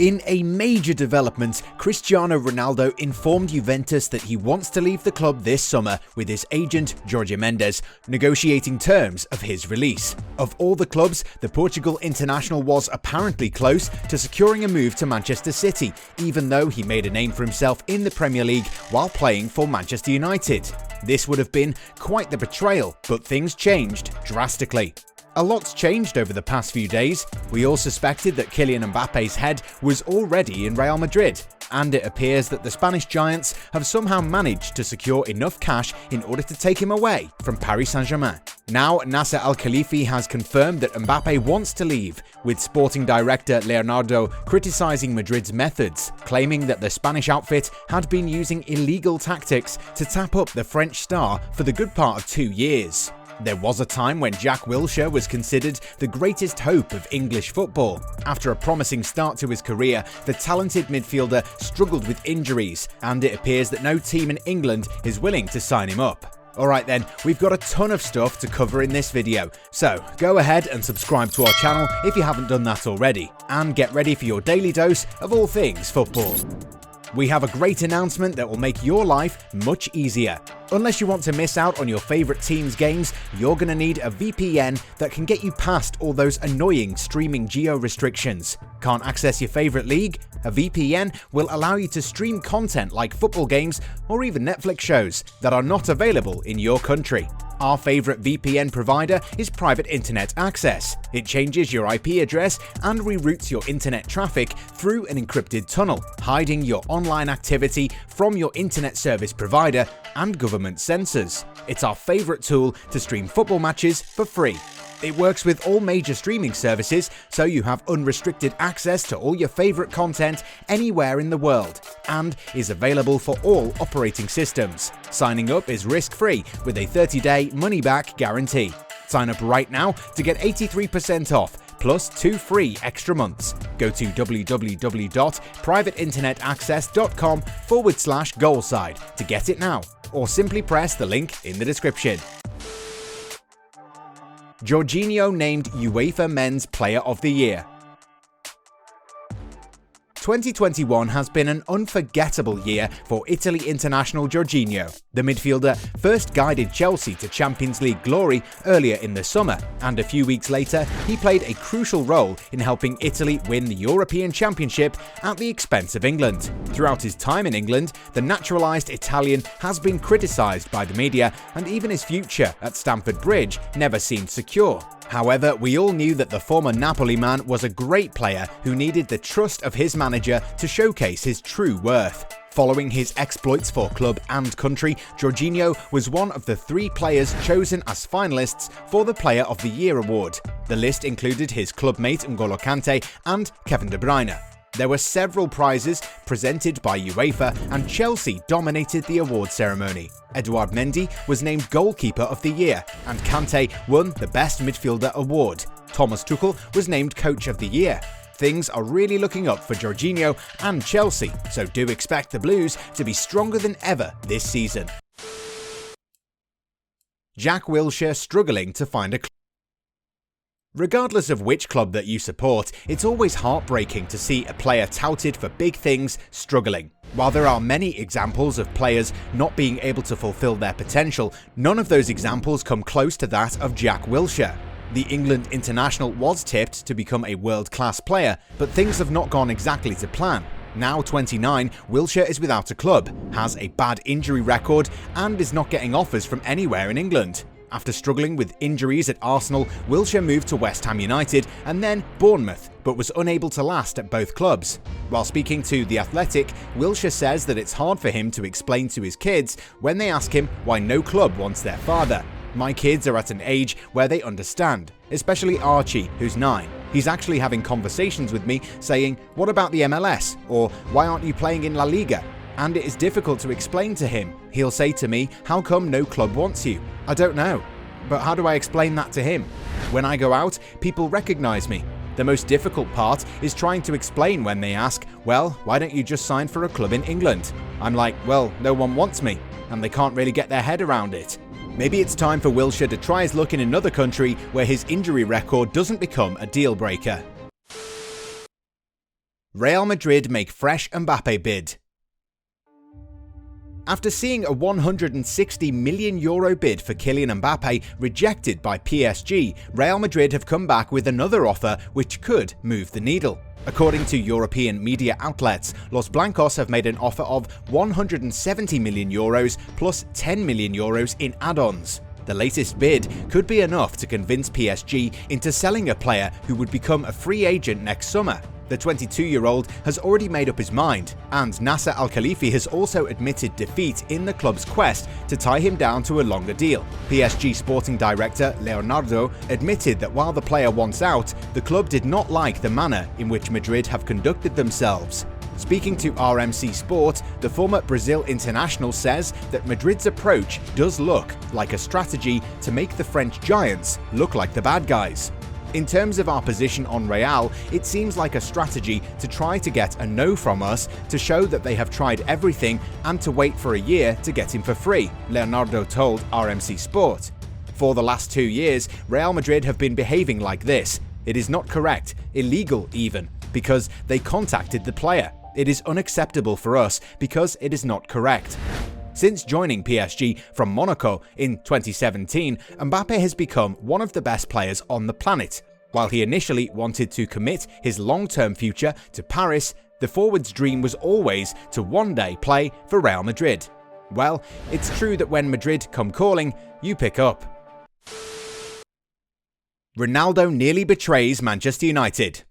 In a major development, Cristiano Ronaldo informed Juventus that he wants to leave the club this summer, with his agent Jorge Mendes negotiating terms of his release. Of all the clubs, the Portugal international was apparently close to securing a move to Manchester City, even though he made a name for himself in the Premier League while playing for Manchester United. This would have been quite the betrayal, but things changed drastically. A lot's changed over the past few days. We all suspected that Kylian Mbappe's head was already in Real Madrid, and it appears that the Spanish giants have somehow managed to secure enough cash in order to take him away from Paris Saint-Germain. Now, Nasser Al-Khelaifi has confirmed that Mbappe wants to leave, with sporting director Leonardo criticising Madrid's methods, claiming that the Spanish outfit had been using illegal tactics to tap up the French star for the good part of 2 years. There was a time when Jack Wilshere was considered the greatest hope of English football. After a promising start to his career, the talented midfielder struggled with injuries, and it appears that no team in England is willing to sign him up. Alright then, we've got a ton of stuff to cover in this video, so go ahead and subscribe to our channel if you haven't done that already, and get ready for your daily dose of all things football. We have a great announcement that will make your life much easier. Unless you want to miss out on your favourite team's games, you're going to need a VPN that can get you past all those annoying streaming geo restrictions. Can't access your favourite league? A VPN will allow you to stream content like football games or even Netflix shows that are not available in your country. Our favourite VPN provider is Private Internet Access. It changes your IP address and reroutes your internet traffic through an encrypted tunnel, hiding your online activity from your internet service provider and government censors. It's our favourite tool to stream football matches for free. It works with all major streaming services, so you have unrestricted access to all your favourite content anywhere in the world, and is available for all operating systems. Signing up is risk-free with a 30-day money-back guarantee. Sign up right now to get 83% off, plus 2 free extra months. Go to www.privateinternetaccess.com/goalside to get it now, or simply press the link in the description. Georginio named UEFA Men's Player of the Year. 2021 has been an unforgettable year for Italy international Georginio. The midfielder first guided Chelsea to Champions League glory earlier in the summer, and a few weeks later he played a crucial role in helping Italy win the European Championship at the expense of England. Throughout his time in England, the naturalised Italian has been criticised by the media, and even his future at Stamford Bridge never seemed secure. However, we all knew that the former Napoli man was a great player who needed the trust of his manager to showcase his true worth. Following his exploits for club and country, Georginio was one of the 3 players chosen as finalists for the Player of the Year award. The list included his clubmate N'Golo Kante and Kevin De Bruyne. There were several prizes presented by Uefa, and Chelsea dominated the award ceremony. Edouard Mendy was named Goalkeeper of the Year, and Kante won the Best Midfielder award. Thomas Tuchel was named Coach of the Year. Things are really looking up for Georginio and Chelsea, so do expect the Blues to be stronger than ever this season. Jack Wilshere struggling to find a club. Regardless of which club that you support, it's always heartbreaking to see a player touted for big things struggling. While there are many examples of players not being able to fulfill their potential, none of those examples come close to that of Jack Wilshere. The England international was tipped to become a world-class player, but things have not gone exactly to plan. Now 29, Wilshere is without a club, has a bad injury record, and is not getting offers from anywhere in England. After struggling with injuries at Arsenal, Wilshere moved to West Ham United and then Bournemouth, but was unable to last at both clubs. While speaking to The Athletic, Wilshere says that it's hard for him to explain to his kids when they ask him why no club wants their father. "My kids are at an age where they understand, especially Archie, who's 9. He's actually having conversations with me saying, 'What about the MLS?' or 'Why aren't you playing in La Liga?' And it is difficult to explain to him. He'll say to me, 'How come no club wants you?' I don't know. But how do I explain that to him? When I go out, people recognize me. The most difficult part is trying to explain when they ask, 'Well, why don't you just sign for a club in England?' I'm like, 'Well, no one wants me,' and they can't really get their head around it. Maybe it's time for Wilshere to try his luck in another country where his injury record doesn't become a deal breaker. Real Madrid make fresh Mbappe bid. After seeing a €160 million bid for Kylian Mbappe rejected by PSG, Real Madrid have come back with another offer which could move the needle. According to European media outlets, Los Blancos have made an offer of €170 million plus €10 million in add-ons. The latest bid could be enough to convince PSG into selling a player who would become a free agent next summer. The 22-year-old has already made up his mind, and Nasser Al-Khelaifi has also admitted defeat in the club's quest to tie him down to a longer deal. PSG sporting director Leonardo admitted that while the player wants out, the club did not like the manner in which Madrid have conducted themselves. Speaking to RMC Sport, the former Brazil international says that Madrid's approach does look like a strategy to make the French giants look like the bad guys. In terms of our position on Real, it seems like a strategy to try to get a no from us to show that they have tried everything and to wait for a year to get him for free, Leonardo told RMC Sport. For the last 2 years, Real Madrid have been behaving like this. It is not correct, illegal even, because they contacted the player. It is unacceptable for us because it is not correct. Since joining PSG from Monaco in 2017, Mbappe has become one of the best players on the planet. While he initially wanted to commit his long-term future to Paris, the forward's dream was always to one day play for Real Madrid. Well, it's true that when Madrid come calling, you pick up. Ronaldo nearly betrays Manchester United.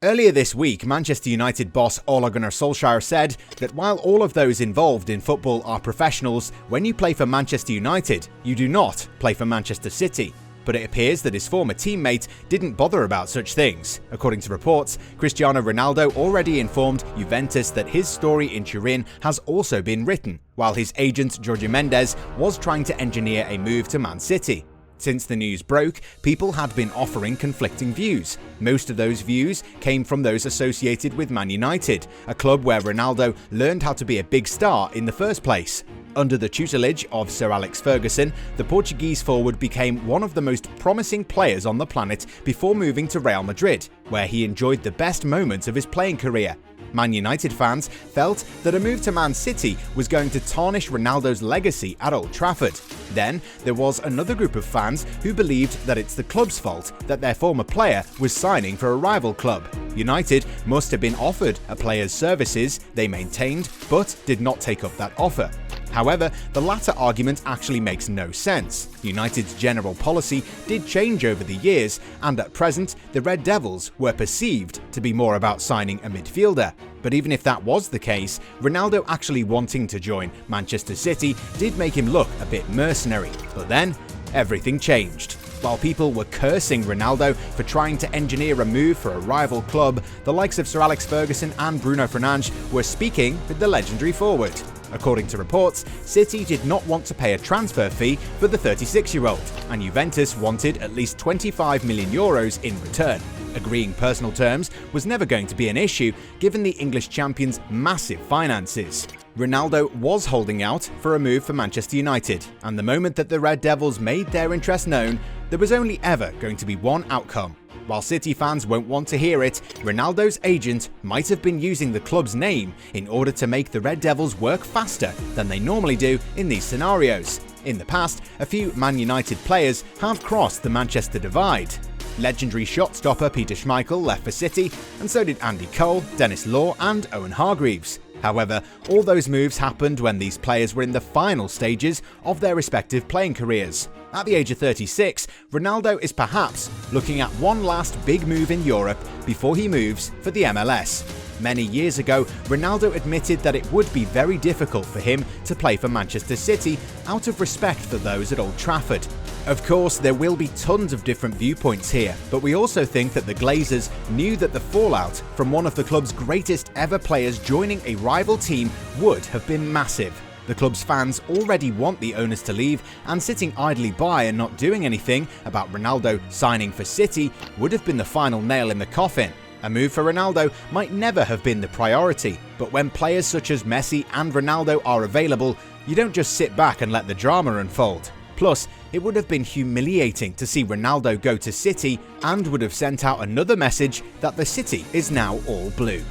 Earlier this week, Manchester United boss Ole Gunnar Solskjaer said that while all of those involved in football are professionals, when you play for Manchester United, you do not play for Manchester City. But it appears that his former teammate didn't bother about such things. According to reports, Cristiano Ronaldo already informed Juventus that his story in Turin has also been written, while his agent Georginio was trying to engineer a move to Man City. Since the news broke, people had been offering conflicting views. Most of those views came from those associated with Man United, a club where Ronaldo learned how to be a big star in the first place. Under the tutelage of Sir Alex Ferguson, the Portuguese forward became one of the most promising players on the planet before moving to Real Madrid, where he enjoyed the best moments of his playing career. Man United fans felt that a move to Man City was going to tarnish Ronaldo's legacy at Old Trafford. Then, there was another group of fans who believed that it's the club's fault that their former player was signing for a rival club. United must have been offered a player's services, they maintained, but did not take up that offer. However, the latter argument actually makes no sense. United's general policy did change over the years, and at present, the Red Devils were perceived to be more about signing a midfielder. But even if that was the case, Ronaldo actually wanting to join Manchester City did make him look a bit mercenary. But then, everything changed. While people were cursing Ronaldo for trying to engineer a move for a rival club, the likes of Sir Alex Ferguson and Bruno Fernandes were speaking with the legendary forward. According to reports, City did not want to pay a transfer fee for the 36-year-old, and Juventus wanted at least €25 million in return. Agreeing personal terms was never going to be an issue given the English champion's massive finances. Ronaldo was holding out for a move for Manchester United, and the moment that the Red Devils made their interest known, there was only ever going to be one outcome. While City fans won't want to hear it, Ronaldo's agent might have been using the club's name in order to make the Red Devils work faster than they normally do in these scenarios. In the past, a few Man United players have crossed the Manchester divide. Legendary shot-stopper Peter Schmeichel left for City, and so did Andy Cole, Dennis Law and Owen Hargreaves. However, all those moves happened when these players were in the final stages of their respective playing careers. At the age of 36, Ronaldo is perhaps looking at one last big move in Europe before he moves for the MLS. Many years ago, Ronaldo admitted that it would be very difficult for him to play for Manchester City out of respect for those at Old Trafford. Of course, there will be tons of different viewpoints here, but we also think that the Glazers knew that the fallout from one of the club's greatest ever players joining a rival team would have been massive. The club's fans already want the owners to leave, and sitting idly by and not doing anything about Ronaldo signing for City would have been the final nail in the coffin. A move for Ronaldo might never have been the priority, but when players such as Messi and Ronaldo are available, you don't just sit back and let the drama unfold. Plus, It would have been humiliating to see Ronaldo go to City and would have sent out another message that the city is now all blue.